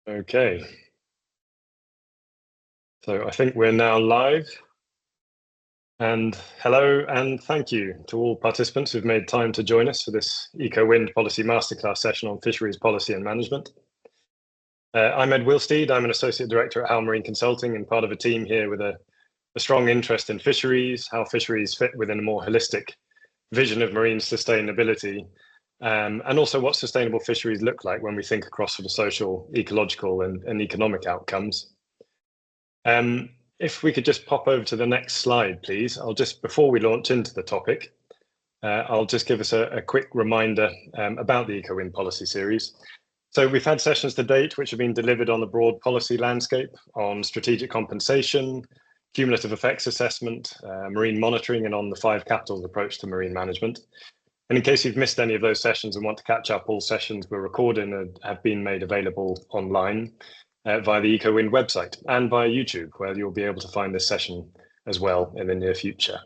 Okay. So I think we're now live. And hello and thank you to all participants who've made time to join us for this ECOWind Policy Masterclass session on fisheries policy and management. I'm Ed Wilsteed. I'm an Associate Director at Howe Marine Consulting and part of a team here with a strong interest in fisheries, how fisheries fit within a more holistic vision of marine sustainability, and also what sustainable fisheries look like when we think across the social, ecological and economic outcomes. If we could just pop over to the next slide, please. Before we launch into the topic, I'll just give us a quick reminder about the ECOWind policy series. So we've had sessions to date which have been delivered on the broad policy landscape, on strategic compensation, cumulative effects assessment, marine monitoring, and on the 5 capitals approach to marine management. And in case you've missed any of those sessions and want to catch up, all sessions were recorded and have been made available online via the ECOWind website and via YouTube, where you'll be able to find this session as well in the near future.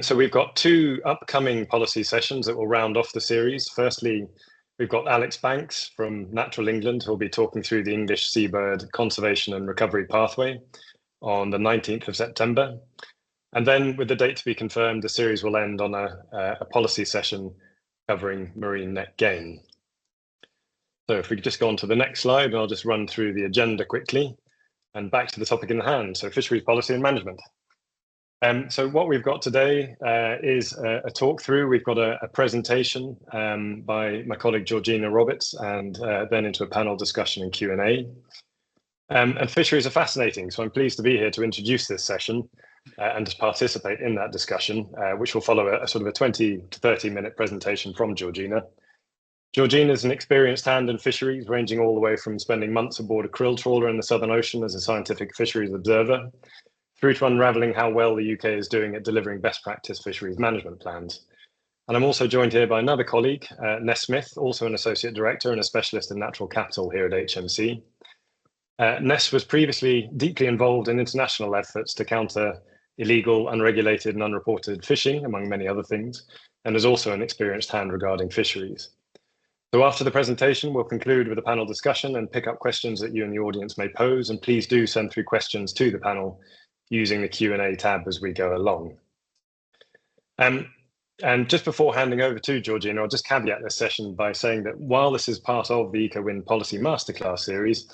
So we've got 2 upcoming policy sessions that will round off the series. Firstly, we've got Alex Banks from Natural England, who'll be talking through the English seabird conservation and recovery pathway on the 19th of September. And then with the date to be confirmed, the series will end on a policy session covering marine net gain. So if we could just go on to the next slide, and I'll just run through the agenda quickly and back to the topic in hand, so fisheries policy and management. So what we've got today is a talk through. We've got a presentation by my colleague Georgina Roberts, and then into a panel discussion and Q&A. And fisheries are fascinating, so I'm pleased to be here to introduce this session and to participate in that discussion, which will follow a sort of a 20 to 30-minute presentation from Georgina. Georgina is an experienced hand in fisheries, ranging all the way from spending months aboard a krill trawler in the Southern Ocean as a scientific fisheries observer, through to unravelling how well the UK is doing at delivering best practice fisheries management plans. And I'm also joined here by another colleague, Ness Smith, also an Associate Director and a Specialist in Natural Capital here at HMC. Ness was previously deeply involved in international efforts to counter illegal, unregulated and unreported fishing, among many other things, and is also an experienced hand regarding fisheries. So after the presentation, we'll conclude with a panel discussion and pick up questions that you and the audience may pose, and please do send through questions to the panel using the Q&A tab as we go along. And just before handing over to Georgina, I'll just caveat this session by saying that while this is part of the ECOWind Policy Masterclass series,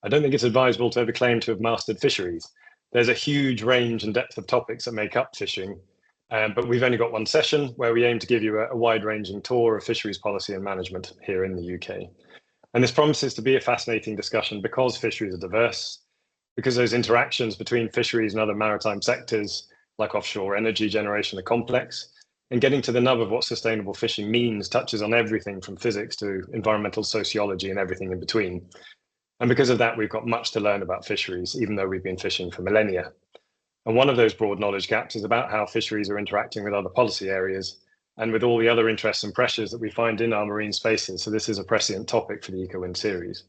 I don't think it's advisable to ever claim to have mastered fisheries. There's a huge range and depth of topics that make up fishing, but we've only got one session where we aim to give you a wide-ranging tour of fisheries policy and management here in the UK. And this promises to be a fascinating discussion because fisheries are diverse, because those interactions between fisheries and other maritime sectors, like offshore energy generation, are complex, and getting to the nub of what sustainable fishing means touches on everything from physics to environmental sociology and everything in between. And because of that, we've got much to learn about fisheries, even though we've been fishing for millennia. And one of those broad knowledge gaps is about how fisheries are interacting with other policy areas and with all the other interests and pressures that we find in our marine spaces. So this is a prescient topic for the ECOWind series.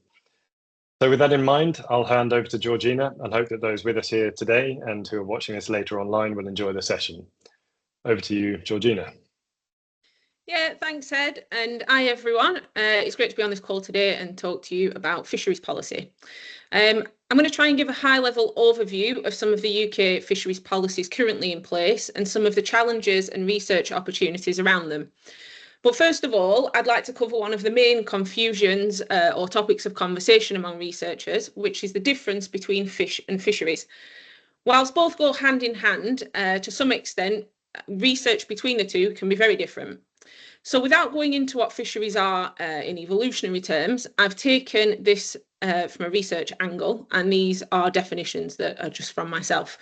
So with that in mind, I'll hand over to Georgina and hope that those with us here today and who are watching this later online will enjoy the session. Over to you, Georgina. Yeah, thanks, Ed. And hi, everyone. It's great to be on this call today and talk to you about fisheries policy. I'm going to try and give a high-level overview of some of the UK fisheries policies currently in place and some of the challenges and research opportunities around them. But first of all, I'd like to cover one of the main confusions or topics of conversation among researchers, which is the difference between fish and fisheries. Whilst both go hand in hand, to some extent, research between the two can be very different. So without going into what fisheries are in evolutionary terms, I've taken this from a research angle, and these are definitions that are just from myself.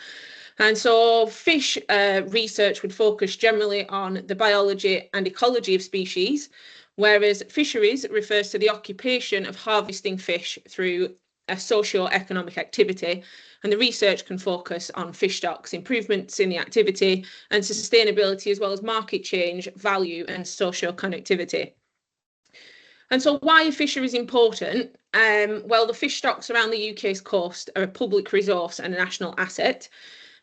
And so fish research would focus generally on the biology and ecology of species, whereas fisheries refers to the occupation of harvesting fish through a socio-economic activity, and the research can focus on fish stocks, improvements in the activity and sustainability, as well as market change, value and socio-connectivity. And so why are fisheries important? Well, the fish stocks around the UK's coast are a public resource and a national asset.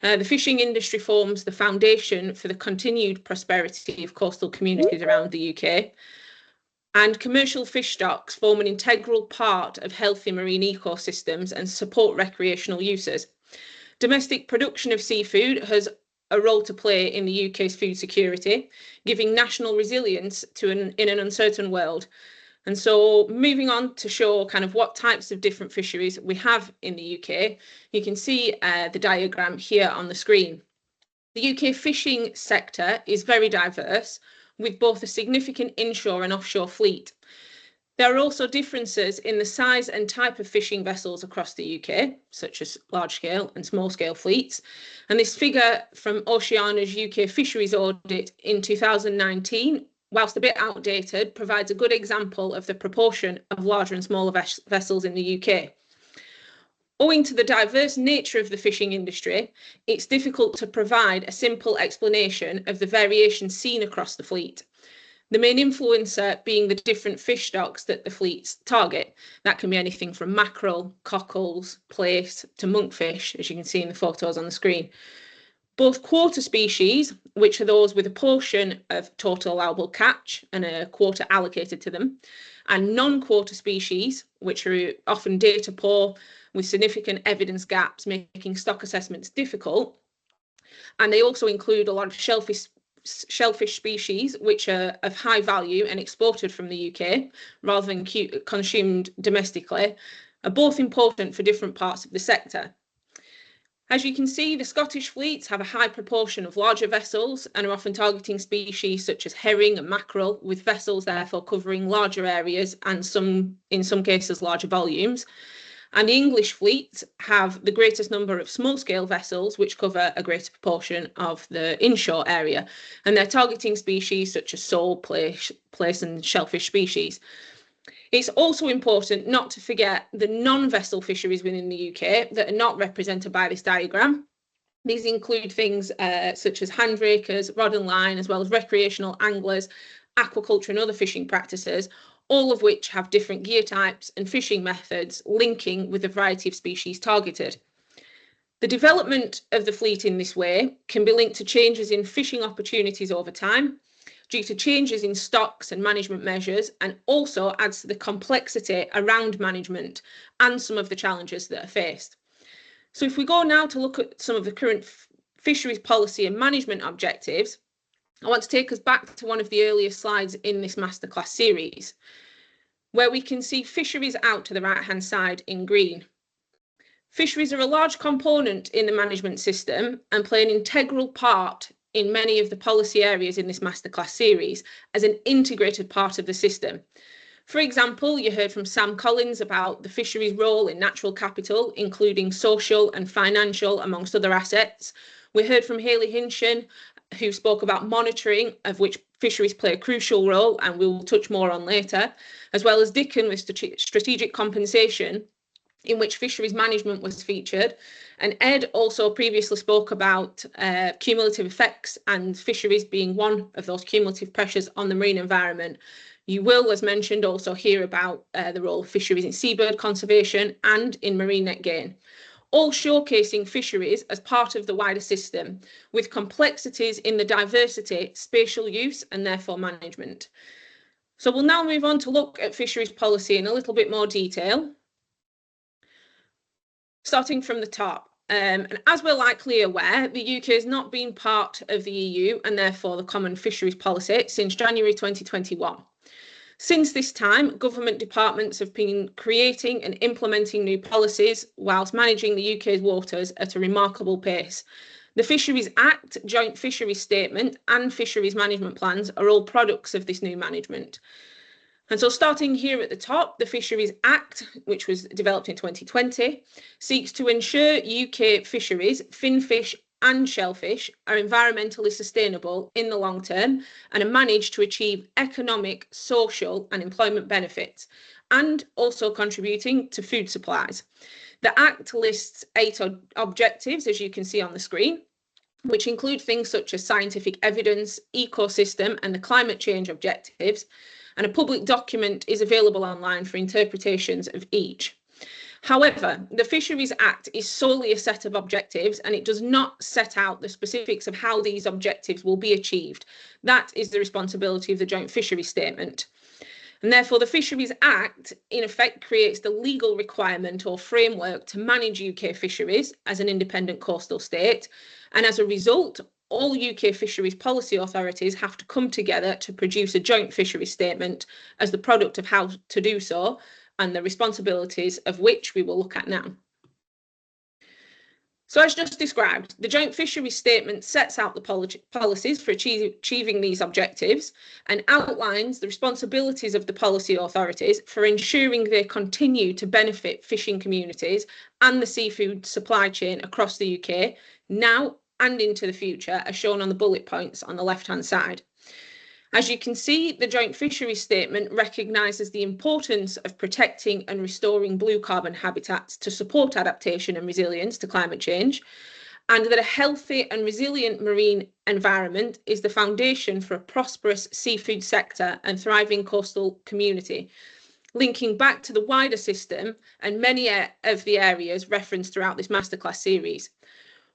The fishing industry forms the foundation for the continued prosperity of coastal communities around the UK. And commercial fish stocks form an integral part of healthy marine ecosystems and support recreational uses. Domestic production of seafood has a role to play in the UK's food security, giving national resilience in an uncertain world. And so moving on to show kind of what types of different fisheries we have in the UK, you can see the diagram here on the screen. The UK fishing sector is very diverse, with both a significant inshore and offshore fleet. There are also differences in the size and type of fishing vessels across the UK, such as large-scale and small-scale fleets. And this figure from Oceana's UK fisheries audit in 2019, whilst a bit outdated, provides a good example of the proportion of larger and smaller vessels in the UK. Owing to the diverse nature of the fishing industry, it's difficult to provide a simple explanation of the variation seen across the fleet. The main influencer being the different fish stocks that the fleets target. That can be anything from mackerel, cockles, plaice to monkfish, as you can see in the photos on the screen. Both quota species, which are those with a portion of total allowable catch and a quota allocated to them, and non-quota species, which are often data poor with significant evidence gaps, making stock assessments difficult. And they also include a lot of shellfish species, which are of high value and exported from the UK rather than consumed domestically, are both important for different parts of the sector. As you can see, the Scottish fleets have a high proportion of larger vessels and are often targeting species such as herring and mackerel, with vessels therefore covering larger areas and in some cases larger volumes. And the English fleets have the greatest number of small-scale vessels, which cover a greater proportion of the inshore area. And they're targeting species such as sole, plaice and shellfish species. It's also important not to forget the non-vessel fisheries within the UK that are not represented by this diagram. These include things such as handrakers, rod and line, as well as recreational anglers, aquaculture and other fishing practices, all of which have different gear types and fishing methods linking with a variety of species targeted. The development of the fleet in this way can be linked to changes in fishing opportunities over time, due to changes in stocks and management measures, and also adds to the complexity around management and some of the challenges that are faced. So if we go now to look at some of the current fisheries policy and management objectives, I want to take us back to one of the earlier slides in this masterclass series, where we can see fisheries out to the right-hand side in green. Fisheries are a large component in the management system and play an integral part in many of the policy areas in this masterclass series as an integrated part of the system. For example, you heard from Sam Collins about the fisheries role in natural capital, including social and financial, amongst other assets. We heard from Hayley Hinchin, who spoke about monitoring, of which fisheries play a crucial role, and we will touch more on later, as well as Dickon with strategic compensation, in which fisheries management was featured. And Ed also previously spoke about cumulative effects and fisheries being one of those cumulative pressures on the marine environment. You will, as mentioned, also hear about the role of fisheries in seabird conservation and in marine net gain, all showcasing fisheries as part of the wider system, with complexities in the diversity, spatial use, and therefore management. So we'll now move on to look at fisheries policy in a little bit more detail. Starting from the top, and as we're likely aware, the UK has not been part of the EU and therefore the Common Fisheries Policy since January 2021. Since this time, government departments have been creating and implementing new policies whilst managing the UK's waters at a remarkable pace. The Fisheries Act, Joint Fisheries Statement and Fisheries Management Plans are all products of this new management. And so starting here at the top, the Fisheries Act, which was developed in 2020, seeks to ensure UK fisheries, finfish and shellfish, are environmentally sustainable in the long term and are managed to achieve economic, social and employment benefits, and also contributing to food supplies. The Act lists 8 objectives, as you can see on the screen, which include things such as scientific evidence, ecosystem and the climate change objectives. And a public document is available online for interpretations of each. However, the Fisheries Act is solely a set of objectives and it does not set out the specifics of how these objectives will be achieved. That is the responsibility of the Joint Fisheries Statement. And therefore, the Fisheries Act, in effect, creates the legal requirement or framework to manage UK fisheries as an independent coastal state. And as a result, all UK fisheries policy authorities have to come together to produce a joint fisheries statement as the product of how to do so, and the responsibilities of which we will look at now. So as just described, the Joint Fisheries Statement sets out the policies for achieving these objectives and outlines the responsibilities of the policy authorities for ensuring they continue to benefit fishing communities and the seafood supply chain across the UK, now and into the future, as shown on the bullet points on the left-hand side. As you can see, the Joint Fisheries Statement recognises the importance of protecting and restoring blue carbon habitats to support adaptation and resilience to climate change, and that a healthy and resilient marine environment is the foundation for a prosperous seafood sector and thriving coastal community, linking back to the wider system and many of the areas referenced throughout this masterclass series.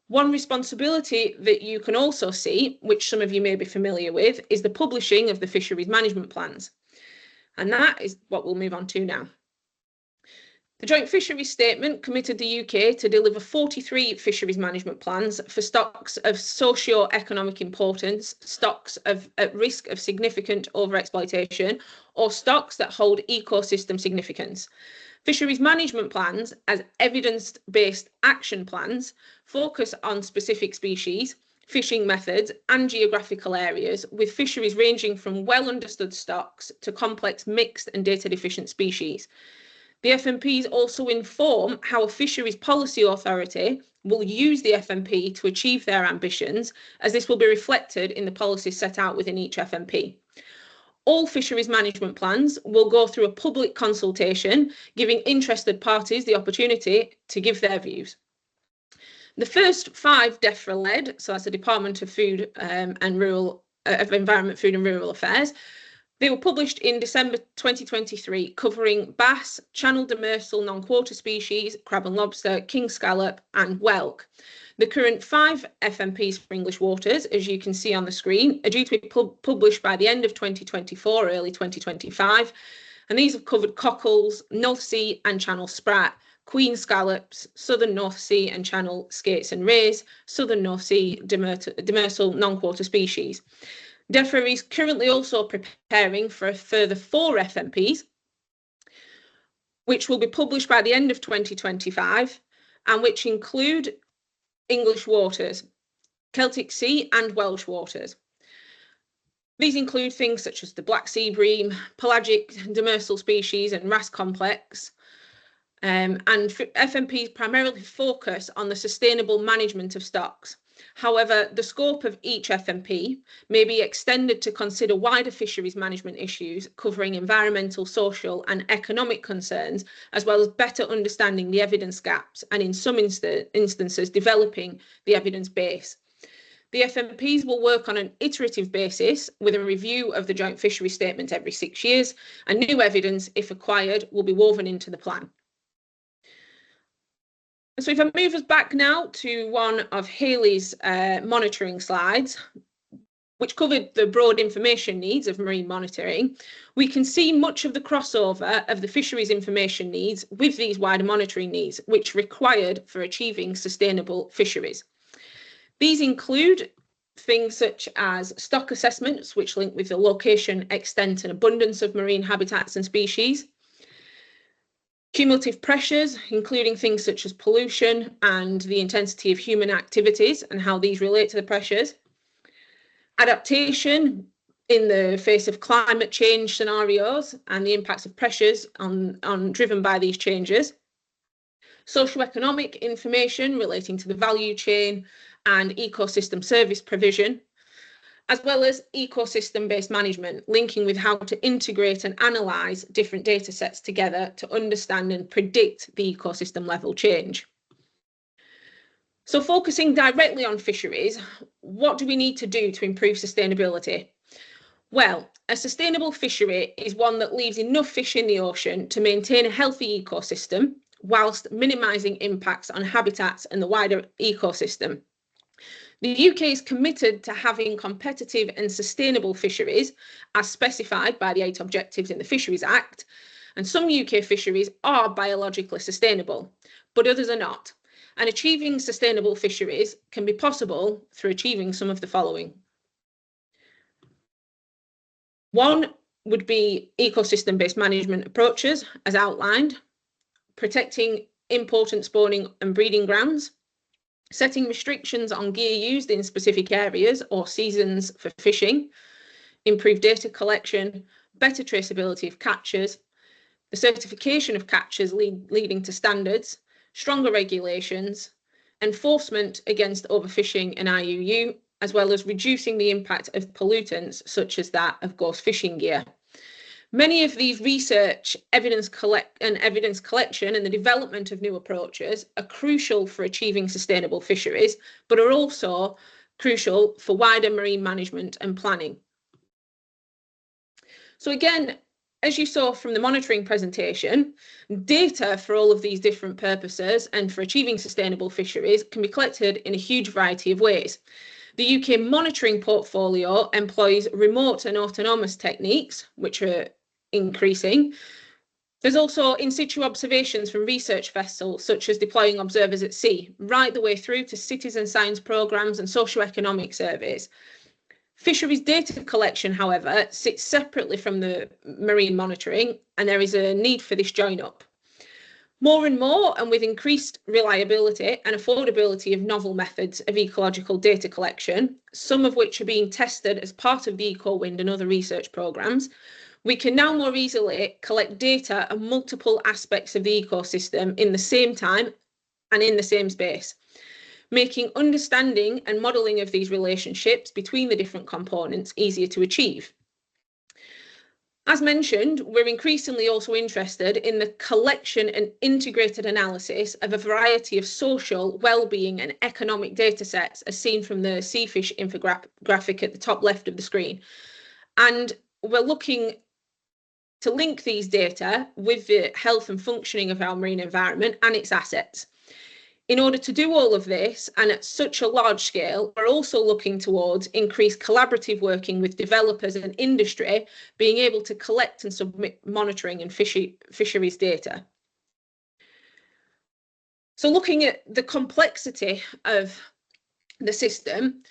One responsibility that you can also see, which some of you may be familiar with, is the publishing of the fisheries management plans. And that is what we'll move on to now. The Joint Fisheries Statement committed the UK to deliver 43 fisheries management plans for stocks of socio-economic importance, stocks at risk of significant overexploitation, or stocks that hold ecosystem significance. Fisheries management plans, as evidence-based action plans, focus on specific species, fishing methods and geographical areas, with fisheries ranging from well-understood stocks to complex mixed and data-deficient species. The FMPs also inform how a fisheries policy authority will use the FMP to achieve their ambitions, as this will be reflected in the policies set out within each FMP. All fisheries management plans will go through a public consultation, giving interested parties the opportunity to give their views. The first 5 DEFRA-led, so that's the Department of Food and Rural of Environment, Food and Rural Affairs, they were published in December 2023, covering bass, channel demersal non-quota species, crab and lobster, king scallop and whelk. The current 5 FMPs for English waters, as you can see on the screen, are due to be published by the end of 2024, early 2025. And these have covered cockles, North Sea and Channel sprat, queen scallops, Southern North Sea and Channel skates and rays, Southern North Sea demersal non-quota species. DEFRA is currently also preparing for a further 4 FMPs, which will be published by the end of 2025, and which include English waters, Celtic Sea and Welsh waters. These include things such as the black sea bream, pelagic demersal species and wrasse complex. And FMPs primarily focus on the sustainable management of stocks. However, the scope of each FMP may be extended to consider wider fisheries management issues covering environmental, social and economic concerns, as well as better understanding the evidence gaps and in some instances developing the evidence base. The FMPs will work on an iterative basis with a review of the Joint Fisheries Statement every 6 years, and new evidence, if acquired, will be woven into the plan. So if I move us back now to one of Hayley's monitoring slides, which covered the broad information needs of marine monitoring, we can see much of the crossover of the fisheries information needs with these wider monitoring needs, which are required for achieving sustainable fisheries. These include things such as stock assessments, which link with the location, extent and abundance of marine habitats and species, cumulative pressures, including things such as pollution and the intensity of human activities and how these relate to the pressures. Adaptation in the face of climate change scenarios and the impacts of pressures driven by these changes. Socioeconomic information relating to the value chain and ecosystem service provision, as well as ecosystem-based management, linking with how to integrate and analyse different data sets together to understand and predict the ecosystem level change. So focusing directly on fisheries, what do we need to do to improve sustainability? Well, a sustainable fishery is one that leaves enough fish in the ocean to maintain a healthy ecosystem, whilst minimising impacts on habitats and the wider ecosystem. The UK is committed to having competitive and sustainable fisheries as specified by the 8 objectives in the Fisheries Act, and some UK fisheries are biologically sustainable, but others are not. And achieving sustainable fisheries can be possible through achieving some of the following. One would be ecosystem-based management approaches, as outlined, protecting important spawning and breeding grounds, setting restrictions on gear used in specific areas or seasons for fishing, improved data collection, better traceability of catches, the certification of catches leading to standards, stronger regulations, enforcement against overfishing and IUU, as well as reducing the impact of pollutants such as that of ghost fishing gear. Many of these research, evidence collection and the development of new approaches are crucial for achieving sustainable fisheries, but are also crucial for wider marine management and planning. So again, as you saw from the monitoring presentation, data for all of these different purposes and for achieving sustainable fisheries can be collected in a huge variety of ways. The UK monitoring portfolio employs remote and autonomous techniques, which are increasing. There's also in situ observations from research vessels, such as deploying observers at sea, right the way through to citizen science programmes and socio-economic surveys. Fisheries data collection, however, sits separately from the marine monitoring, and there is a need for this join up. More and more, and with increased reliability and affordability of novel methods of ecological data collection, some of which are being tested as part of the ECOWind and other research programmes, we can now more easily collect data on multiple aspects of the ecosystem in the same time and in the same space, making understanding and modelling of these relationships between the different components easier to achieve. As mentioned, we're increasingly also interested in the collection and integrated analysis of a variety of social, well-being and economic data sets, as seen from the Seafish infographic at the top left of the screen. And we're looking to link these data with the health and functioning of our marine environment and its assets. In order to do all of this, and at such a large scale, we're also looking towards increased collaborative working with developers and industry, being able to collect and submit monitoring and fisheries data. So looking at the complexity of the system,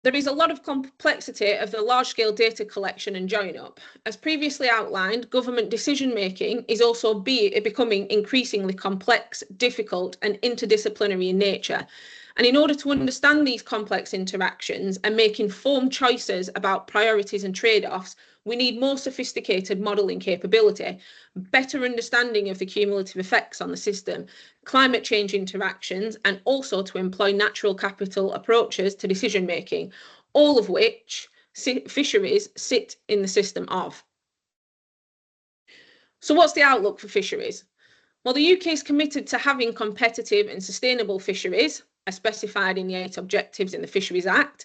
there is a lot of complexity of the large-scale data collection and join-up. As previously outlined, government decision-making is also becoming increasingly complex, difficult and interdisciplinary in nature. And in order to understand these complex interactions and make informed choices about priorities and trade-offs, we need more sophisticated modelling capability, better understanding of the cumulative effects on the system, climate change interactions, and also to employ natural capital approaches to decision making, all of which fisheries sit in the system of. So what's the outlook for fisheries? Well, the UK is committed to having competitive and sustainable fisheries, as specified in the 8 objectives in the Fisheries Act.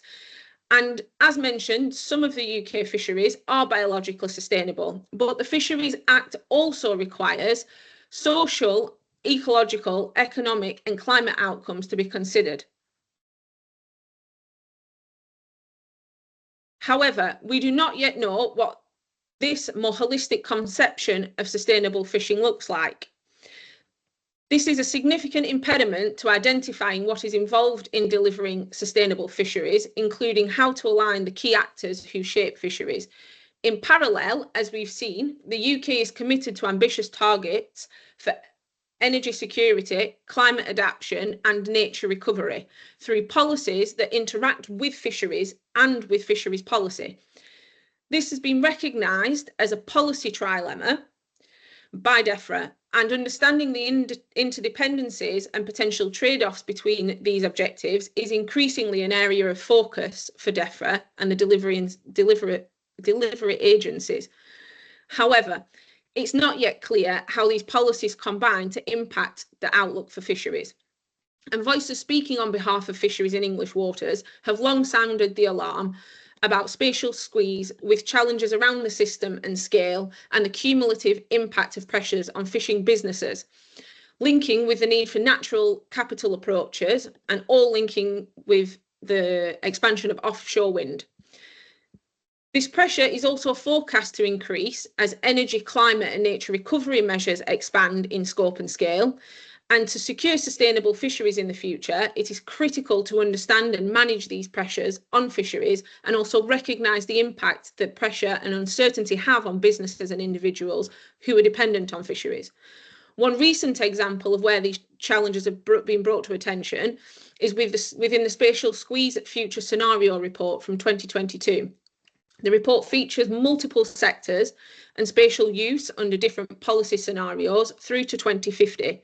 And as mentioned, some of the UK fisheries are biologically sustainable, but the Fisheries Act also requires social, ecological, economic and climate outcomes to be considered. However, we do not yet know what this more holistic conception of sustainable fishing looks like. This is a significant impediment to identifying what is involved in delivering sustainable fisheries, including how to align the key actors who shape fisheries. In parallel, as we've seen, the UK is committed to ambitious targets for energy security, climate adaptation and nature recovery through policies that interact with fisheries and with fisheries policy. This has been recognised as a policy trilemma by DEFRA, and understanding the interdependencies and potential trade-offs between these objectives is increasingly an area of focus for DEFRA and the delivery agencies. However, it's not yet clear how these policies combine to impact the outlook for fisheries. And voices speaking on behalf of fisheries in English waters have long sounded the alarm about spatial squeeze, with challenges around the system and scale and the cumulative impact of pressures on fishing businesses. linking with the need for natural capital approaches, and all linking with the expansion of offshore wind. This pressure is also forecast to increase as energy, climate and nature recovery measures expand in scope and scale. And to secure sustainable fisheries in the future, it is critical to understand and manage these pressures on fisheries and also recognise the impact that pressure and uncertainty have on businesses and individuals who are dependent on fisheries. One recent example of where these challenges have been brought to attention is within the Spatial Squeeze at Future Scenario report from 2022. The report features multiple sectors and spatial use under different policy scenarios through to 2050.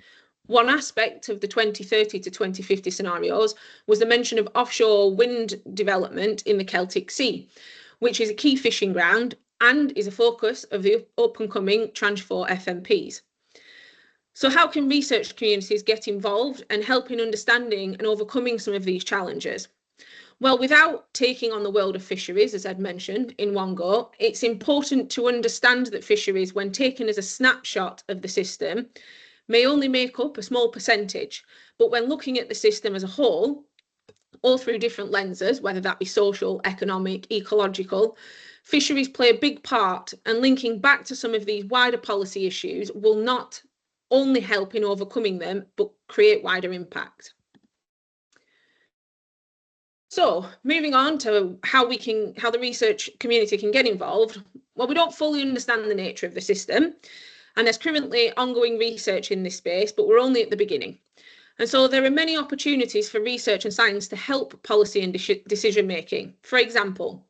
One aspect of the 2030 to 2050 scenarios was the mention of offshore wind development in the Celtic Sea, which is a key fishing ground and is a focus of the up-and-coming Tranche 4 FMPs. So how can research communities get involved and help in understanding and overcoming some of these challenges? Well, without taking on the world of fisheries, as I'd mentioned, in one go, it's important to understand that fisheries, when taken as a snapshot of the system, may only make up a small percentage. But when looking at the system as a whole, or through different lenses, whether that be social, economic, ecological, fisheries play a big part, and linking back to some of these wider policy issues will not only help in overcoming them, but create wider impact. So moving on to how the research community can get involved. Well, we don't fully understand the nature of the system, and there's currently ongoing research in this space, but we're only at the beginning. And so there are many opportunities for research and science to help policy and decision making. For example,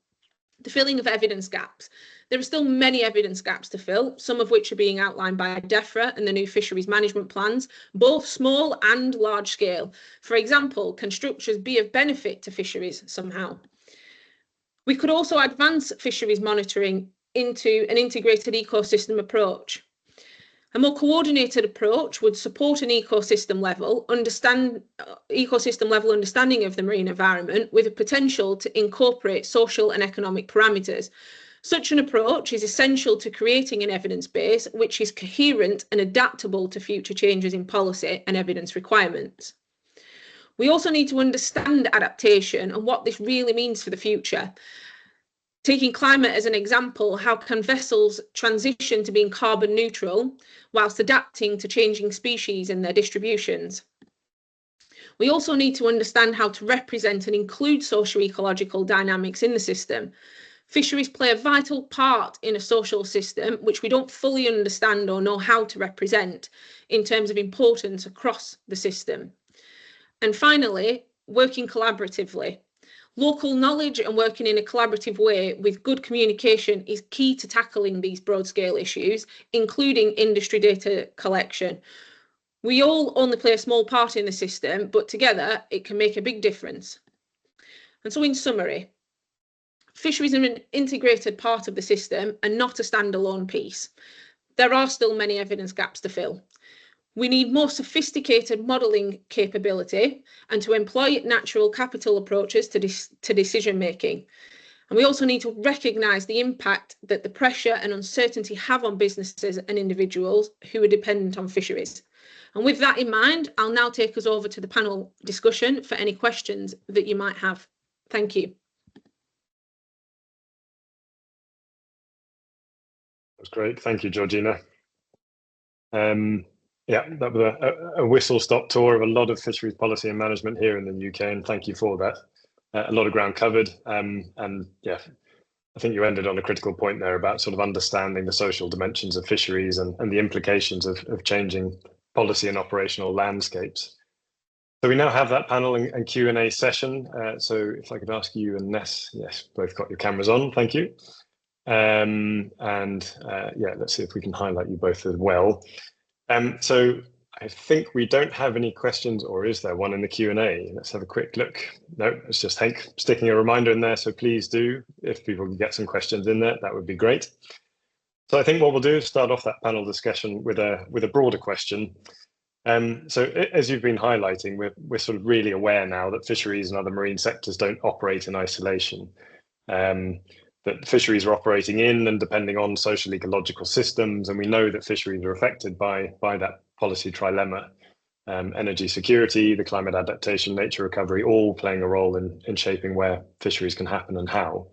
the filling of evidence gaps. There are still many evidence gaps to fill, some of which are being outlined by DEFRA and the new fisheries management plans, both small and large scale. For example, can structures be of benefit to fisheries somehow? We could also advance fisheries monitoring into an integrated ecosystem approach. A more coordinated approach would support an ecosystem level understanding of the marine environment with a potential to incorporate social and economic parameters. Such an approach is essential to creating an evidence base which is coherent and adaptable to future changes in policy and evidence requirements. We also need to understand adaptation and what this really means for the future. Taking climate as an example, how can vessels transition to being carbon neutral whilst adapting to changing species and their distributions? We also need to understand how to represent and include socio-ecological dynamics in the system. Fisheries play a vital part in a social system which we don't fully understand or know how to represent in terms of importance across the system. And finally, working collaboratively. Local knowledge and working in a collaborative way with good communication is key to tackling these broad-scale issues, including industry data collection. We all only play a small part in the system, but together it can make a big difference. And so in summary, fisheries are an integrated part of the system and not a standalone piece. There are still many evidence gaps to fill. We need more sophisticated modelling capability and to employ natural capital approaches to decision making. And we also need to recognise the impact that the pressure and uncertainty have on businesses and individuals who are dependent on fisheries. And with that in mind, I'll now take us over to the panel discussion for any questions that you might have. Thank you. That's great. Thank you, Georgina. Yeah, that was a whistle-stop tour of a lot of fisheries policy and management here in the UK, and thank you for that. A lot of ground covered, and yeah, I think you ended on a critical point there about sort of understanding the social dimensions of fisheries and the implications of changing policy and operational landscapes. So we now have that panel and Q&A session. So if I could ask you and Ness, yes, both got your cameras on, thank you. Yeah, let's see if we can highlight you both as well. So I think we don't have any questions, or is there one in the Q&A? Let's have a quick look. No, it's just Hank sticking a reminder in there. So please do, if people can get some questions in there, that would be great. So I think what we'll do is start off that panel discussion with a broader question. So as you've been highlighting, we're sort of really aware now that fisheries and other marine sectors don't operate in isolation. that fisheries are operating in and depending on social ecological systems. And we know that fisheries are affected by that policy trilemma. Energy security, the climate adaptation, nature recovery, all playing a role in shaping where fisheries can happen and how.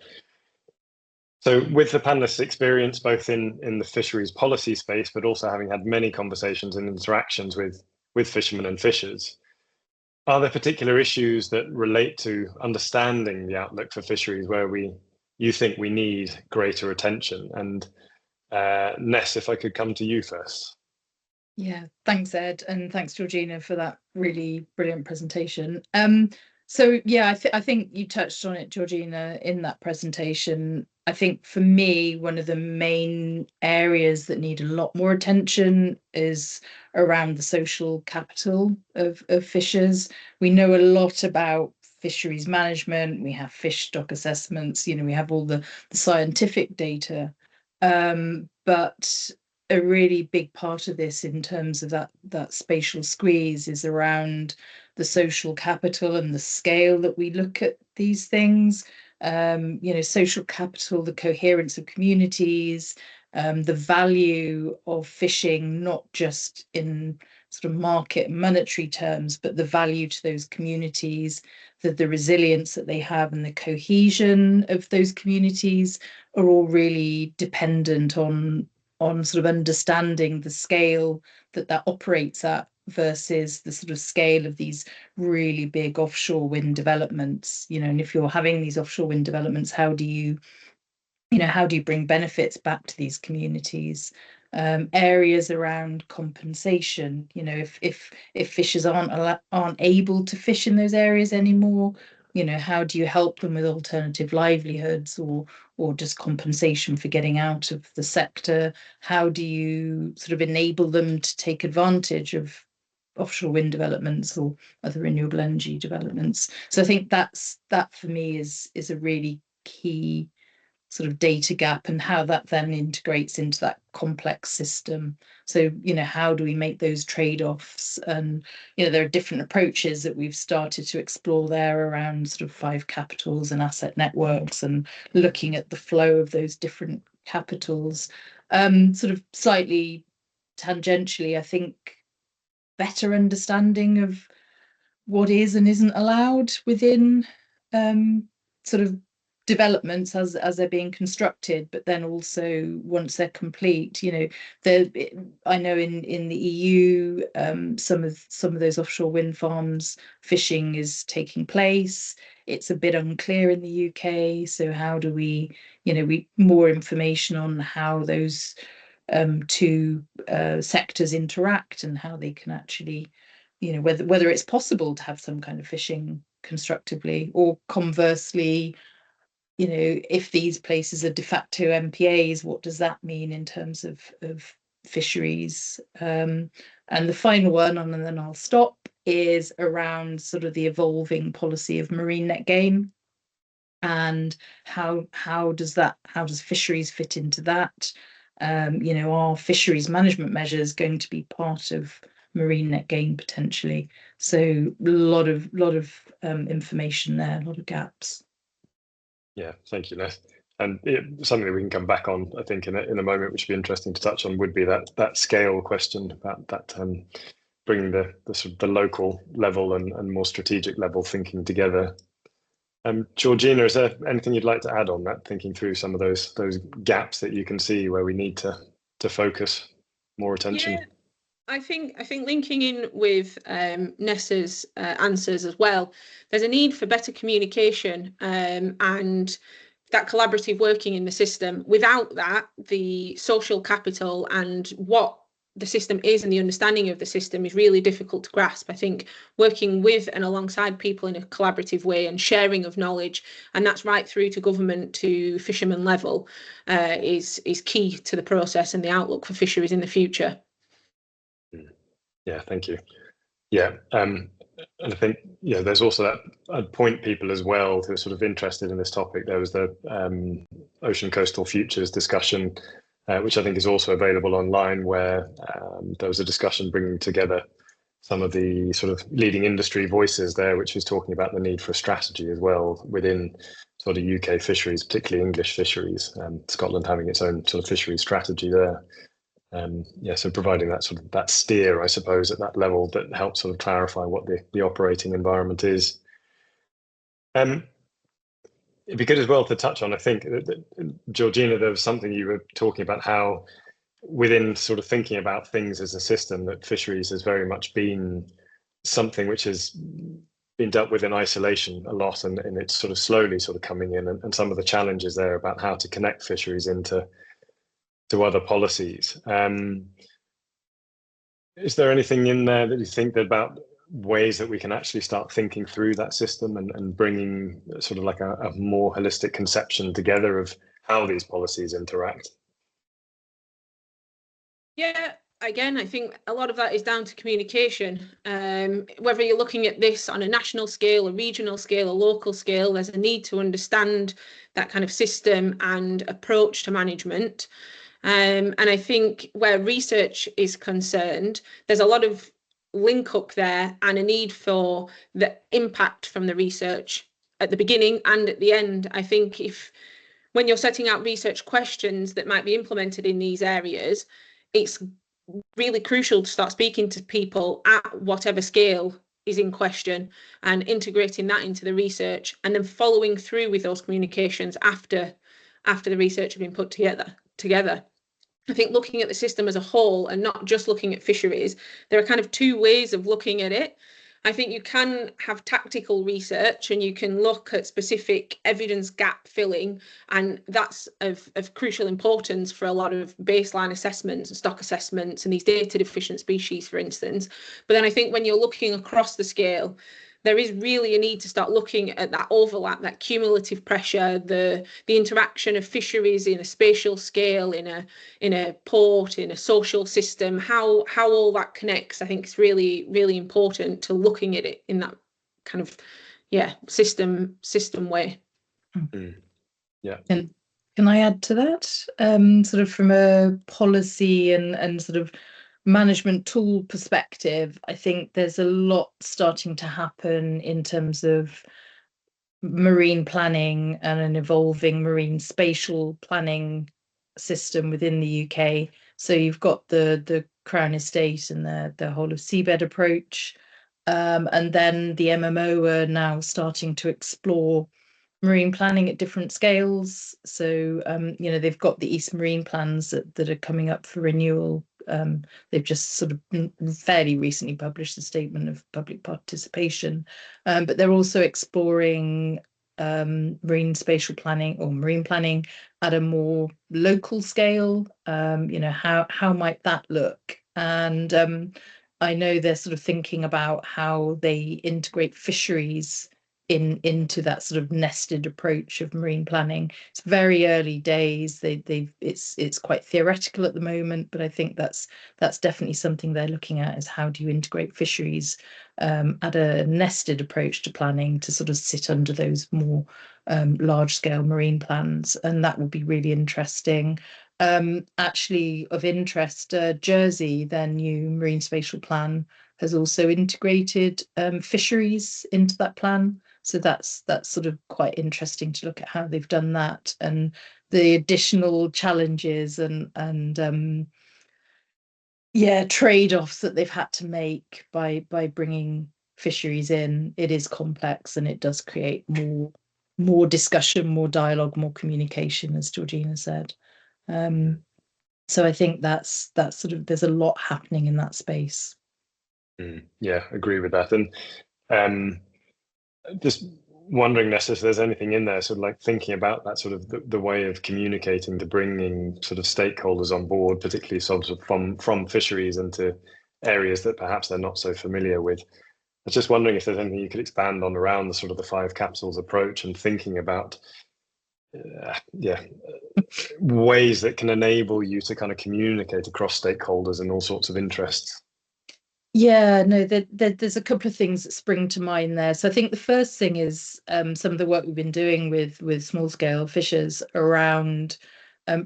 So with the panelists' experience, both in the fisheries policy space, but also having had many conversations and interactions with fishermen and fishers, are there particular issues that relate to understanding the outlook for fisheries where you think we need greater attention? And Ness, if I could come to you first. Yeah, thanks, Ed, and thanks, Georgina, for that really brilliant presentation. So yeah, I think you touched on it, Georgina, in that presentation. I think for me, one of the main areas that need a lot more attention is around the social capital of fishers. We know a lot about fisheries management. We have fish stock assessments. We have all the scientific data, but a really big part of this in terms of that spatial squeeze is around the social capital and the scale that we look at these things. Social capital, the coherence of communities, the value of fishing, not just in sort of market monetary terms, but the value to those communities, the resilience that they have and the cohesion of those communities are all really dependent on sort of understanding the scale that operates at versus the sort of scale of these really big offshore wind developments. And if you're having these offshore wind developments, how do you bring benefits back to these communities? Areas around compensation, if fishers aren't able to fish in those areas anymore, how do you help them with alternative livelihoods or just compensation for getting out of the sector? How do you sort of enable them to take advantage of offshore wind developments or other renewable energy developments? So I think that for me is a really key sort of data gap, and how that then integrates into that complex system. So, how do we make those trade-offs? And, there are different approaches that we've started to explore there around sort of 5 capitals and asset networks and looking at the flow of those different capitals. Sort of slightly tangentially, I think better understanding of what is and isn't allowed within sort of developments as they're being constructed, but then also once they're complete. I know in the EU, some of those offshore wind farms fishing is taking place. It's a bit unclear in the UK, so how do we more information on how those two sectors interact and how they can actually, whether it's possible to have some kind of fishing constructively, or conversely, if these places are de facto MPAs, what does that mean in terms of fisheries? And the final one, and then I'll stop, is around sort of the evolving policy of marine net gain, and how does fisheries fit into that? Are fisheries management measures going to be part of marine net gain potentially? So a lot of information there, a lot of gaps. Yeah, thank you, Ness. And something that we can come back on, I think, in a moment, which would be interesting to touch on, would be that scale question, about that bringing the sort of the local level and more strategic level thinking together. Georgina, is there anything you'd like to add on that, thinking through some of those gaps that you can see where we need to focus more attention? Yeah. I think linking in with Nessa's answers as well, there's a need for better communication and that collaborative working in the system. Without that, the social capital and what the system is and the understanding of the system is really difficult to grasp. I think working with and alongside people in a collaborative way and sharing of knowledge, and that's right through to government to fisherman level, is key to the process and the outlook for fisheries in the future. Yeah, thank you. Yeah, and I think there's also that I'd point people as well who are sort of interested in this topic. There was the Ocean Coastal Futures discussion, which I think is also available online, where there was a discussion bringing together some of the sort of leading industry voices there, which is talking about the need for a strategy as well within sort of UK fisheries, particularly English fisheries, Scotland having its own sort of fisheries strategy there. Yeah, so providing that sort of that steer, I suppose, at that level that helps sort of clarify what the operating environment is. It'd be good as well to touch on, I think, Georgina, there was something you were talking about how within sort of thinking about things as a system, that fisheries has very much been something which has been dealt with in isolation a lot, and it's sort of slowly sort of coming in, and some of the challenges there about how to connect fisheries into other policies. Is there anything in there that you think that about ways that we can actually start thinking through that system and bringing sort of like a more holistic conception together of how these policies interact? Yeah, again, I think a lot of that is down to communication. Whether you're looking at this on a national scale, a regional scale, a local scale, there's a need to understand that kind of system and approach to management. And I think where research is concerned, there's a lot of link up there and a need for the impact from the research at the beginning and at the end. I think when you're setting out research questions that might be implemented in these areas, it's really crucial to start speaking to people at whatever scale is in question and integrating that into the research, and then following through with those communications after the research has been put together. I think looking at the system as a whole and not just looking at fisheries, there are kind of two ways of looking at it. I think you can have tactical research and you can look at specific evidence gap filling, and that's of crucial importance for a lot of baseline assessments and stock assessments and these data deficient species, for instance. But then I think when you're looking across the scale, there is really a need to start looking at that overlap, that cumulative pressure, the interaction of fisheries in a spatial scale, in a port, in a social system, how all that connects. I think it's really, really important to looking at it in that kind of, system way. Yeah. Can I add to that? Sort of from a policy and sort of management tool perspective, I think there's a lot starting to happen in terms of marine planning and an evolving marine spatial planning system within the UK. So you've got the Crown Estate and the whole of seabed approach, and then the MMO are now starting to explore marine planning at different scales. So they've got the East Marine plans that are coming up for renewal. They've just sort of fairly recently published a statement of public participation, but they're also exploring marine spatial planning or marine planning at a more local scale. How might that look? And I know they're sort of thinking about how they integrate fisheries into that sort of nested approach of marine planning. It's very early days. It's quite theoretical at the moment, but I think that's definitely something they're looking at, is how do you integrate fisheries at a nested approach to planning to sort of sit under those more large scale marine plans, and that will be really interesting. Actually, of interest, Jersey, their new marine spatial plan, has also integrated fisheries into that plan. So that's sort of quite interesting to look at how they've done that and the additional challenges and trade-offs that they've had to make by bringing fisheries in. It is complex and it does create more discussion, more dialogue, more communication, as Georgina said. So I think that's sort of, there's a lot happening in that space. Yeah, agree with that. And just wondering, Nessa, if there's anything in there, sort of like thinking about that sort of the way of communicating to bringing sort of stakeholders on board, particularly sort of from fisheries into areas that perhaps they're not so familiar with. I was just wondering if there's anything you could expand on around the sort of the 5 capsules approach and thinking about ways that can enable you to kind of communicate across stakeholders and all sorts of interests. Yeah, no, there's a couple of things that spring to mind there. So I think the first thing is some of the work we've been doing with small scale fishers around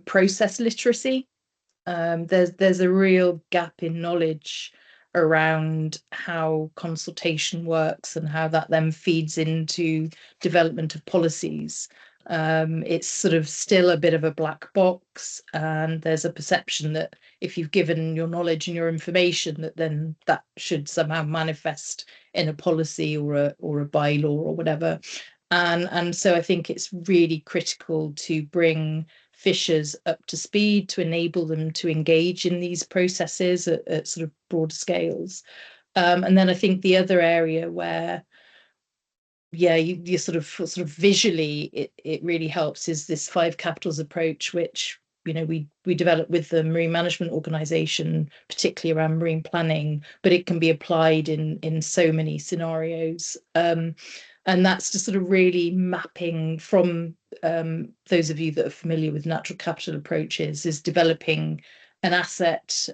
process literacy. There's a real gap in knowledge around how consultation works and how that then feeds into development of policies. It's sort of still a bit of a black box, and there's a perception that if you've given your knowledge and your information, that then that should somehow manifest in a policy or a bylaw or whatever. And so I think it's really critical to bring fishers up to speed, to enable them to engage in these processes at sort of broad scales. And then I think the other area where, yeah, you sort of visually it really helps is this 5 capitals approach, which, you know, we developed with the Marine Management Organization, particularly around marine planning, but it can be applied in so many scenarios. And that's just sort of really mapping from those of you that are familiar with natural capital approaches, is developing an asset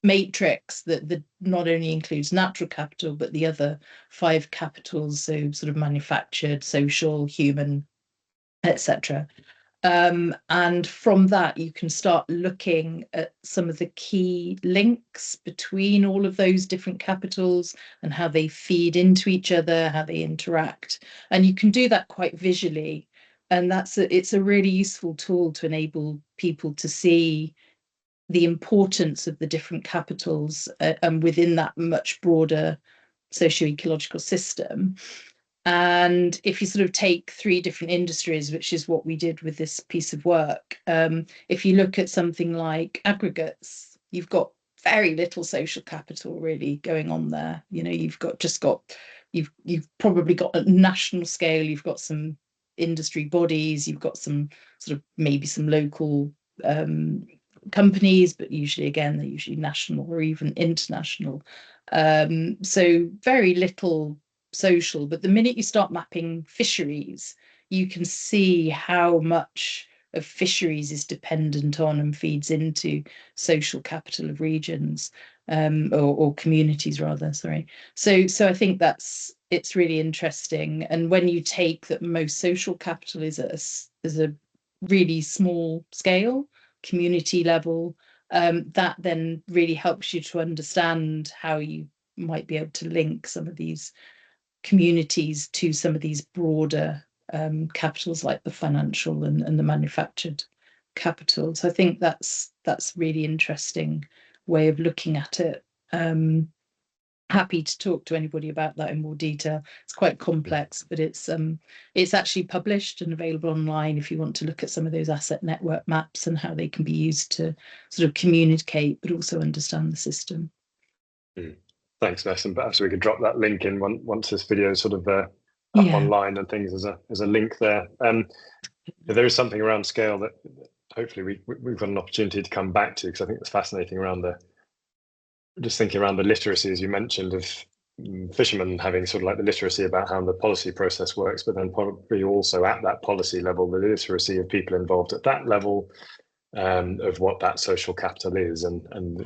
matrix that not only includes natural capital, but the other 5 capitals, so sort of manufactured, social, human, etc. And from that, you can start looking at some of the key links between all of those different capitals and how they feed into each other, how they interact. And you can do that quite visually. And it's a really useful tool to enable people to see the importance of the different capitals and within that much broader socio-ecological system. And if you sort of take 3 different industries, which is what we did with this piece of work, if you look at something like aggregates, you've got very little social capital really going on there. You know, you've probably got a national scale, you've got some industry bodies, you've got some sort of maybe some local companies, but usually, again, they're usually national or even international. So very little social. But the minute you start mapping fisheries, you can see how much of fisheries is dependent on and feeds into social capital of regions, or communities rather, sorry. So I think it's really interesting. And when you take that most social capital is a really small scale, community level, that then really helps you to understand how you might be able to link some of these communities to some of these broader capitals like the financial and the manufactured capital. So I think that's really interesting way of looking at it. Happy to talk to anybody about that in more detail. It's quite complex, but it's actually published and available online if you want to look at some of those asset network maps and how they can be used to sort of communicate, but also understand the system. Thanks, Ness, and perhaps we could drop that link in once this video is sort of up online and things as a link there. There is something around scale that hopefully we've got an opportunity to come back to, because I think it's fascinating around just thinking around the literacy, as you mentioned, of fishermen having sort of like the literacy about how the policy process works, but then probably also at that policy level, the literacy of people involved at that level, of what that social capital is, and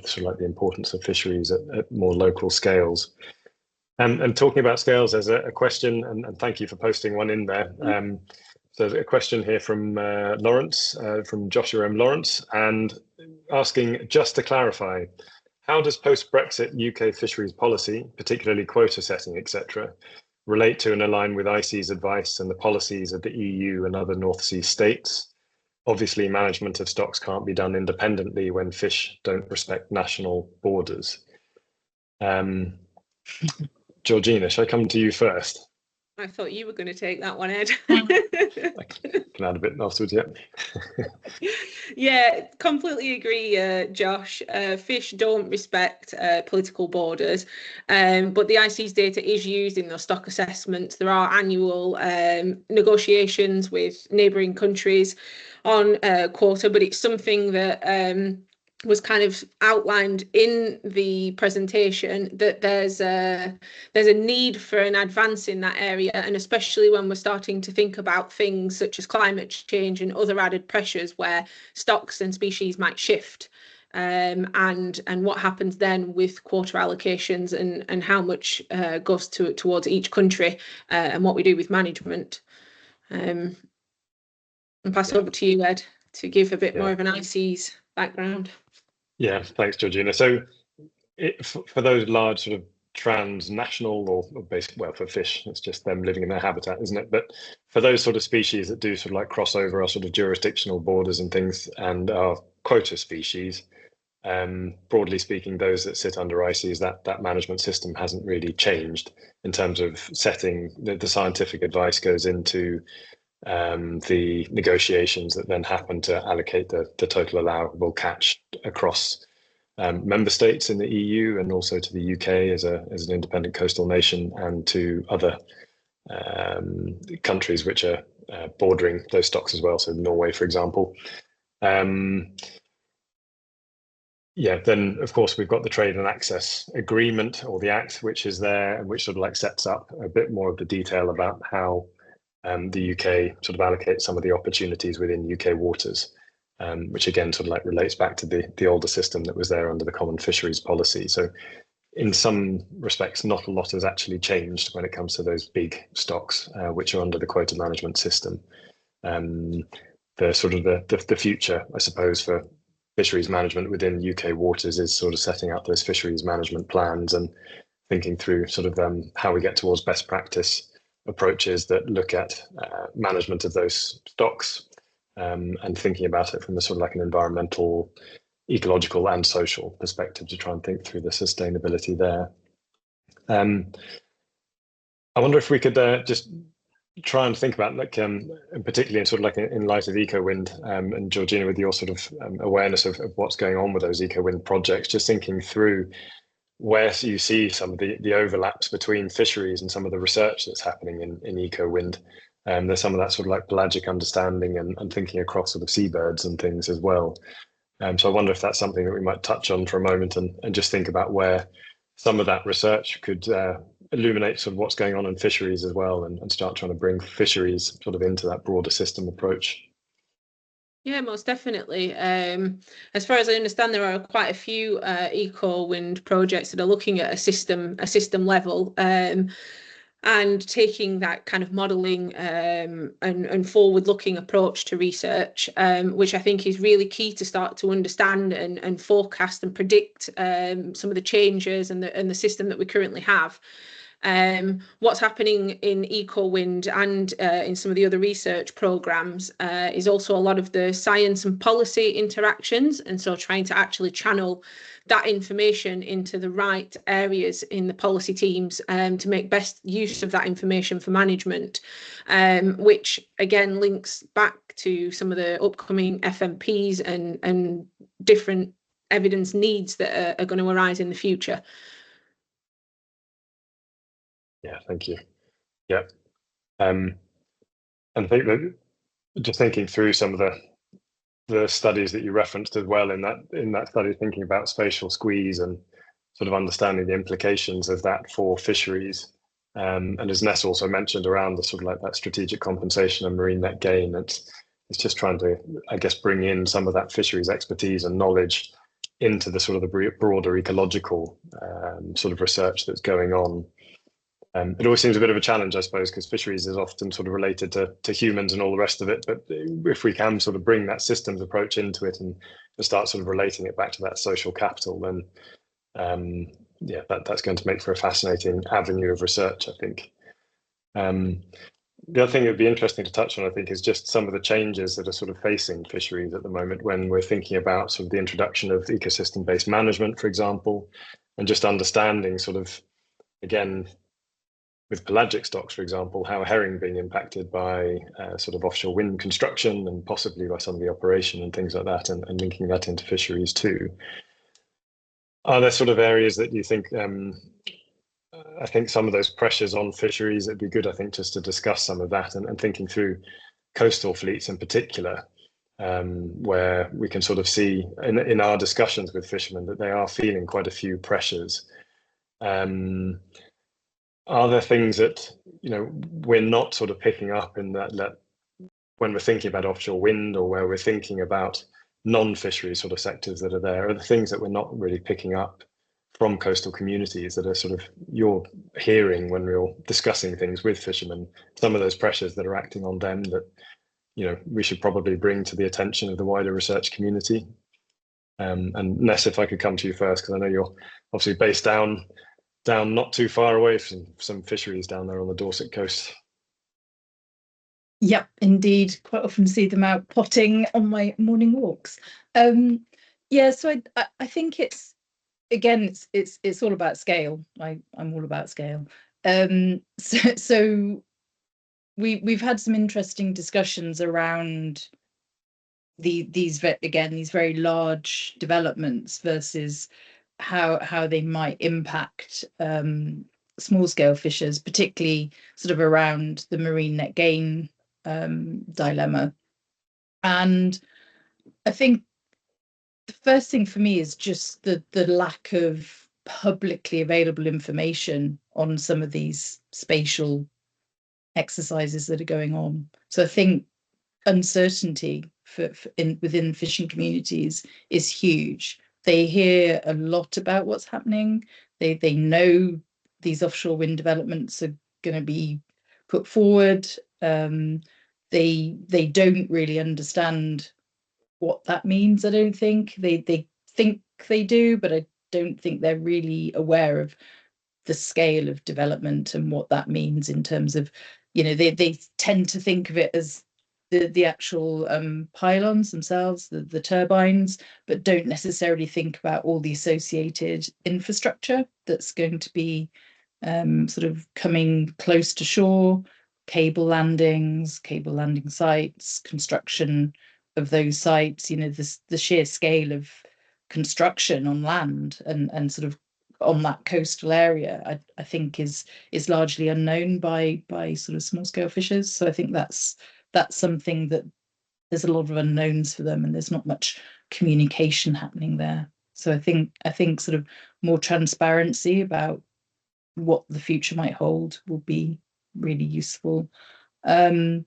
sort of like the importance of fisheries at more local scales. And talking about scales, there's a question, and thank you for posting one in there. So there's a question here from Lawrence, from Joshua M. Lawrence, and asking, just to clarify, how does post-Brexit UK fisheries policy, particularly quota setting, etc., relate to and align with ICES advice and the policies of the EU and other North Sea states? Obviously, management of stocks can't be done independently when fish don't respect national borders. Georgina, shall I come to you first? I thought you were going to take that one, Ed. I can add a bit afterwards, yeah. Yeah, completely agree, Josh. Fish don't respect political borders, but the ICES data is used in those stock assessments. There are annual negotiations with neighbouring countries on quota, but it's something that was kind of outlined in the presentation, that there's a need for an advance in that area, and especially when we're starting to think about things such as climate change and other added pressures where stocks and species might shift, and what happens then with quota allocations and how much goes towards each country, and what we do with management. And pass over to you, Ed, to give a bit more of an ICES background. Yeah, thanks, Georgina. So for those large sort of transnational or basic, well, for fish, it's just them living in their habitat, isn't it? But for those sort of species that do sort of like cross over our sort of jurisdictional borders and things and are quota species, broadly speaking, those that sit under ICES, that management system hasn't really changed in terms of setting. The scientific advice goes into the negotiations that then happen to allocate the total allowable catch across member states in the EU and also to the UK as an independent coastal nation, and to other countries which are bordering those stocks as well. So Norway, for example. Yeah, then of course we've got the Trade and Access Agreement, or the Act, which is there and which sort of like sets up a bit more of the detail about how the UK sort of allocates some of the opportunities within UK waters, which again sort of like relates back to the older system that was there under the Common Fisheries Policy. So in some respects, not a lot has actually changed when it comes to those big stocks, which are under the quota management system. The sort of the future, I suppose, for fisheries management within UK waters is sort of setting up those fisheries management plans and thinking through sort of how we get towards best practice approaches that look at management of those stocks, and thinking about it from a sort of like an environmental, ecological and social perspective to try and think through the sustainability there. I wonder if we could just try and think about, like, and particularly in sort of like in light of ECOWind, and Georgina, with your sort of awareness of what's going on with those ECOWind projects, just thinking through where you see some of the overlaps between fisheries and some of the research that's happening in ECOWind. There's some of that sort of like pelagic understanding and thinking across sort of seabirds and things as well. So I wonder if that's something that we might touch on for a moment and just think about where some of that research could illuminate sort of what's going on in fisheries as well, and start trying to bring fisheries sort of into that broader system approach. Yeah, most definitely. As far as I understand, there are quite a few ECOWind projects that are looking at a system level, and taking that kind of modelling and forward-looking approach to research, which I think is really key to start to understand and forecast and predict some of the changes and the system that we currently have. What's happening in ECOWind and in some of the other research programmes is also a lot of the science and policy interactions, and so trying to actually channel that information into the right areas in the policy teams to make best use of that information for management, which again links back to some of the upcoming FMPs and different evidence needs that are going to arise in the future. Yeah, thank you. Yeah, and I think that just thinking through some of the studies that you referenced as well in that study, thinking about spatial squeeze and sort of understanding the implications of that for fisheries, and as Ness also mentioned around the sort of like that strategic compensation and marine net gain, it's just trying to, I guess, bring in some of that fisheries expertise and knowledge into the sort of the broader ecological sort of research that's going on. It always seems a bit of a challenge, I suppose, because fisheries is often sort of related to humans and all the rest of it. But if we can sort of bring that systems approach into it and start sort of relating it back to that social capital, then yeah, that's going to make for a fascinating avenue of research, I think. The other thing that would be interesting to touch on, I think, is just some of the changes that are sort of facing fisheries at the moment when we're thinking about sort of the introduction of ecosystem-based management, for example, and just understanding sort of, again, with pelagic stocks, for example, how herring being impacted by sort of offshore wind construction and possibly by some of the operation and things like that, and linking that into fisheries too. Are there sort of areas that you think, I think some of those pressures on fisheries, it'd be good, I think, just to discuss some of that and thinking through coastal fleets in particular, where we can sort of see in our discussions with fishermen that they are feeling quite a few pressures. Are there things that, you know, we're not sort of picking up in that when we're thinking about offshore wind, or where we're thinking about non-fishery sort of sectors that are there? Are the things that we're not really picking up from coastal communities that are sort of you're hearing when we're discussing things with fishermen, some of those pressures that are acting on them that, you know, we should probably bring to the attention of the wider research community? And Ness, if I could come to you first, because I know you're obviously based down not too far away from some fisheries down there on the Dorset coast. Yep, indeed. Quite often see them out potting on my morning walks. Yeah, so I think it's, again, it's all about scale. I'm all about scale. So we've had some interesting discussions around these very large developments versus how they might impact small scale fishers, particularly sort of around the marine net gain dilemma. And I think the first thing for me is just the lack of publicly available information on some of these spatial exercises that are going on. So I think uncertainty within fishing communities is huge. They hear a lot about what's happening. They know these offshore wind developments are going to be put forward. They don't really understand what that means. I don't think they think they do, but I don't think they're really aware of the scale of development and what that means in terms of, they tend to think of it as the actual pylons themselves, the turbines, but don't necessarily think about all the associated infrastructure that's going to be sort of coming close to shore, cable landing sites, construction of those sites, the sheer scale of construction on land and sort of on that coastal area, I think is largely unknown by sort of small scale fishers. So I think that's something that there's a lot of unknowns for them, and there's not much communication happening there. So I think sort of more transparency about what the future might hold will be really useful. I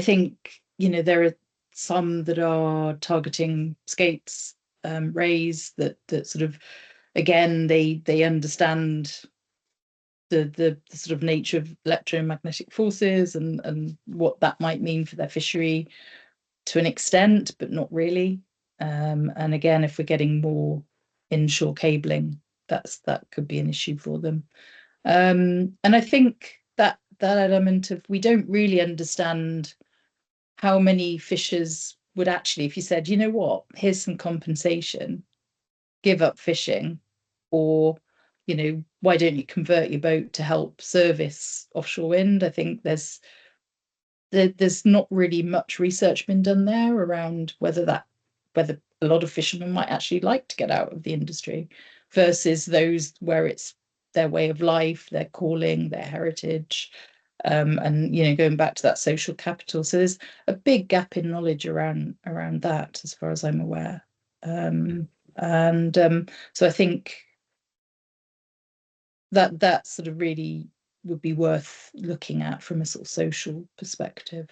think, there are some that are targeting skates, rays that sort of, again, they understand the sort of nature of electromagnetic forces and what that might mean for their fishery to an extent, but not really. And again, if we're getting more inshore cabling, that could be an issue for them. And I think that element of, we don't really understand how many fishers would actually, if you said, you know what, here's some compensation, give up fishing, or why don't you convert your boat to help service offshore wind? I think there's not really much research been done there around whether a lot of fishermen might actually like to get out of the industry versus those where it's their way of life, their calling, their heritage, and going back to that social capital. So there's a big gap in knowledge around that, as far as I'm aware. So I think that sort of really would be worth looking at from a sort of social perspective.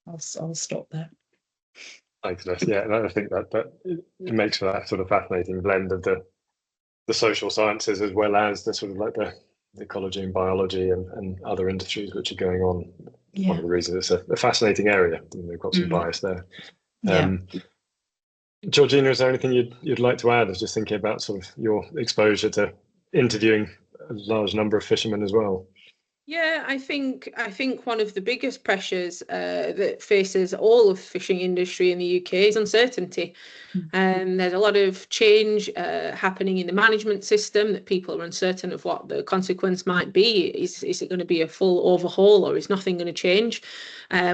I'll stop there. Thanks, Ness. Yeah, and I think that it makes for that sort of fascinating blend of the social sciences as well as the sort of like the ecology and biology and other industries which are going on. Yeah. One of the reasons it's a fascinating area. We've got some bias there. Georgina, is there anything you'd like to add? I was just thinking about sort of your exposure to interviewing a large number of fishermen as well. Yeah, I think one of the biggest pressures that faces all of the fishing industry in the UK is uncertainty. There's a lot of change happening in the management system, that people are uncertain of what the consequence might be. Is it going to be a full overhaul, or is nothing going to change?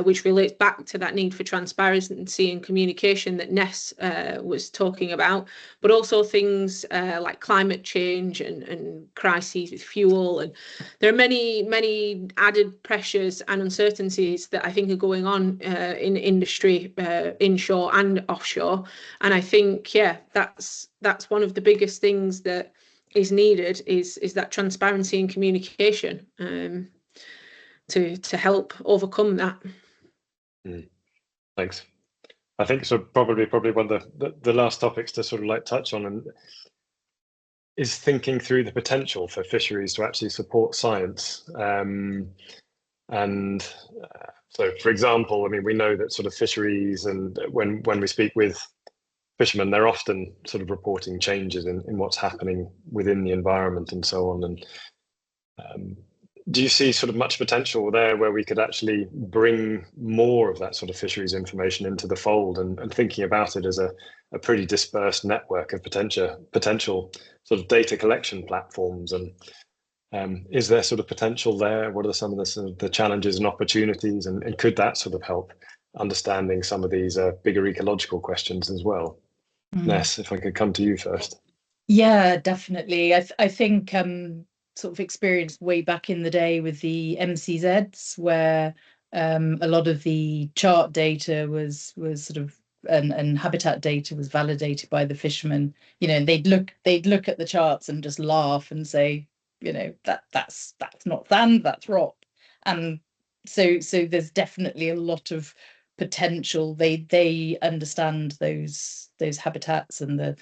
Which relates back to that need for transparency and communication that Ness was talking about, but also things like climate change and crises with fuel. And there are many added pressures and uncertainties that I think are going on in industry, inshore and offshore. And I think, that's one of the biggest things that is needed is that transparency and communication to help overcome that. Thanks. I think so. Probably one of the last topics to sort of like touch on and is thinking through the potential for fisheries to actually support science. So, for example, I mean, we know that sort of fisheries, and when we speak with fishermen, they're often sort of reporting changes in what's happening within the environment and so on. And do you see sort of much potential there where we could actually bring more of that sort of fisheries information into the fold, and thinking about it as a pretty dispersed network of potential sort of data collection platforms? And is there sort of potential there? What are some of the sort of the challenges and opportunities, and could that sort of help understanding some of these bigger ecological questions as well? Ness, if I could come to you first. Yeah, definitely. I think sort of experienced way back in the day with the MCZs, where a lot of the chart data was sort of and habitat data was validated by the fishermen. You know, they'd look at the charts and just laugh and say, you know, that's not sand, that's rock. And so there's definitely a lot of potential. They understand those habitats and the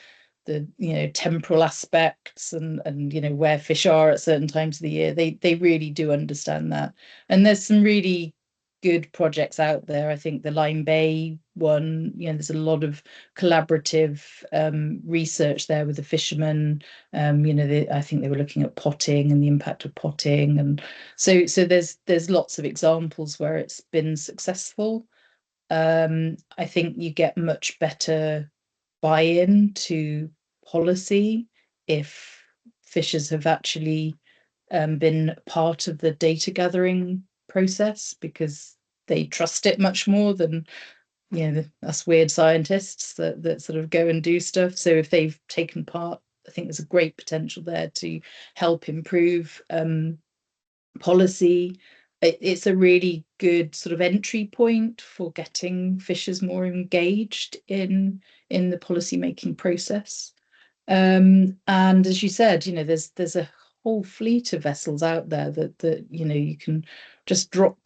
you know, temporal aspects and you know, where fish are at certain times of the year. They really do understand that. And there's some really good projects out there. I think the Lyme Bay one, you know, there's a lot of collaborative research there with the fishermen. You know, I think they were looking at potting and the impact of potting, and so there's lots of examples where it's been successful. I think you get much better buy-in to policy if fishers have actually been part of the data gathering process, because they trust it much more than, you know, us weird scientists that sort of go and do stuff. So if they've taken part, I think there's a great potential there to help improve policy. It's a really good sort of entry point for getting fishers more engaged in the policy making process. And as you said, you know, there's a whole fleet of vessels out there that you know, you can just drop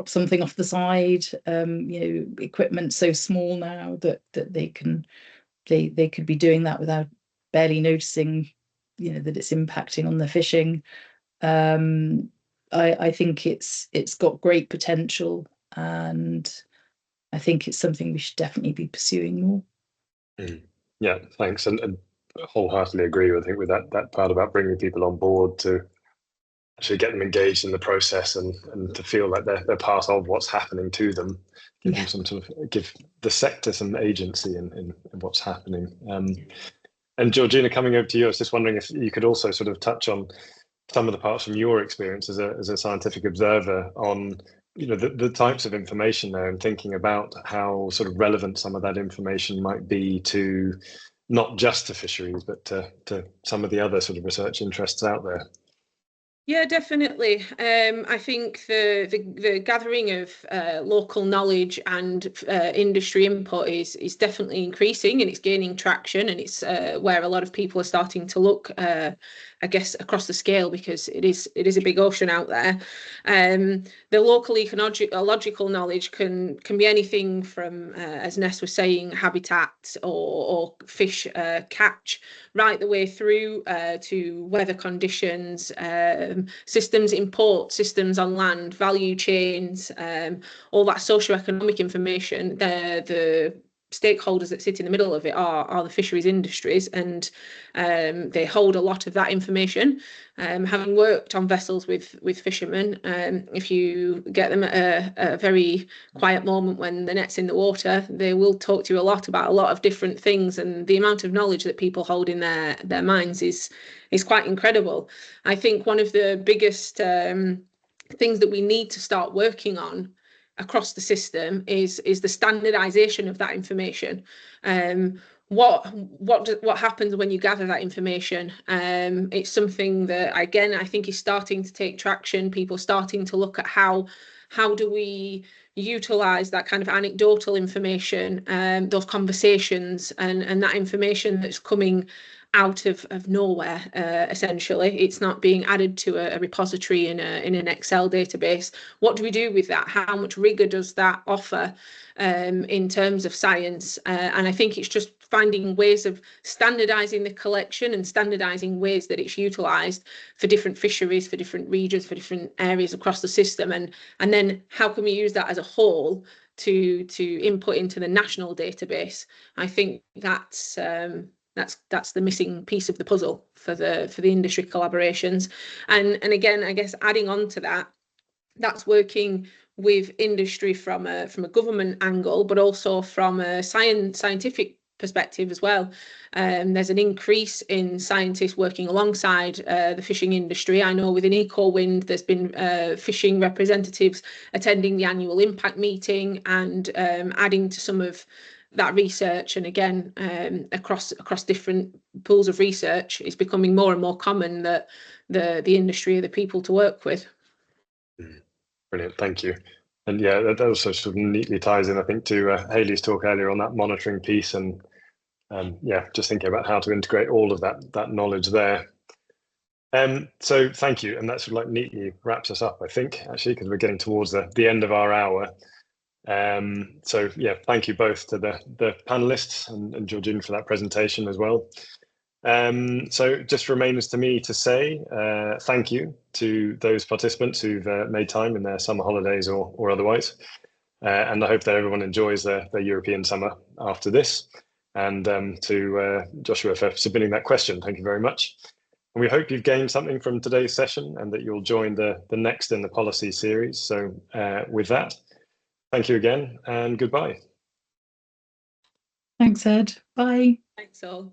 something off the side. You know, equipment so small now that they could be doing that without barely noticing, you know, that it's impacting on the fishing. I think it's got great potential, and I think it's something we should definitely be pursuing more. Yeah, thanks, and wholeheartedly agree with that part about bringing people on board to actually get them engaged in the process and to feel like they're part of what's happening to them. Give them some sort of, give the sector some agency in what's happening. And Georgina, coming over to you, I was just wondering if you could also sort of touch on some of the parts from your experience as a scientific observer on, you know, the types of information there, and thinking about how sort of relevant some of that information might be to not just to fisheries, but to some of the other sort of research interests out there. Yeah, definitely. I think the gathering of local knowledge and industry input is definitely increasing, and it's gaining traction, and it's where a lot of people are starting to look, I guess, across the scale, because it is a big ocean out there. The local ecological knowledge can be anything from, as Ness was saying, habitat or fish catch, right the way through to weather conditions, systems in port, systems on land, value chains, all that socioeconomic information. The stakeholders that sit in the middle of it are the fisheries industries, and they hold a lot of that information. Having worked on vessels with fishermen, if you get them at a very quiet moment when the net's in the water, they will talk to you a lot about a lot of different things, and the amount of knowledge that people hold in their minds is quite incredible. I think one of the biggest things that we need to start working on across the system is the standardization of that information. What happens when you gather that information? It's something that, again, I think is starting to take traction. People starting to look at how do we utilize that kind of anecdotal information, those conversations, and that information that's coming out of nowhere. Essentially, it's not being added to a repository in an Excel database. What do we do with that? How much rigor does that offer in terms of science? And I think it's just finding ways of standardizing the collection and standardizing ways that it's utilized for different fisheries, for different regions, for different areas across the system, and then how can we use that as a whole to input into the national database. I think that's the missing piece of the puzzle for the industry collaborations. And again, I guess adding on to that, that's working with industry from a government angle, but also from a scientific perspective as well. There's an increase in scientists working alongside the fishing industry. I know within ECOWind there's been fishing representatives attending the annual impact meeting and adding to some of that research. And again, across different pools of research, it's becoming more and more common that the industry are the people to work with. Brilliant, thank you. And yeah, that also sort of neatly ties in, I think, to Hayley's talk earlier on that monitoring piece, and yeah, just thinking about how to integrate all of that knowledge there. So thank you, and that sort of like neatly wraps us up, I think, actually, because we're getting towards the end of our hour. So yeah, thank you both to the panelists and Georgina for that presentation as well. So just remains to me to say thank you to those participants who've made time in their summer holidays or otherwise. And I hope that everyone enjoys their European summer after this. And to Joshua for submitting that question, thank you very much. And we hope you've gained something from today's session and that you'll join the next in the policy series. So with that, thank you again and goodbye. Thanks, Ed. Bye. Thanks all.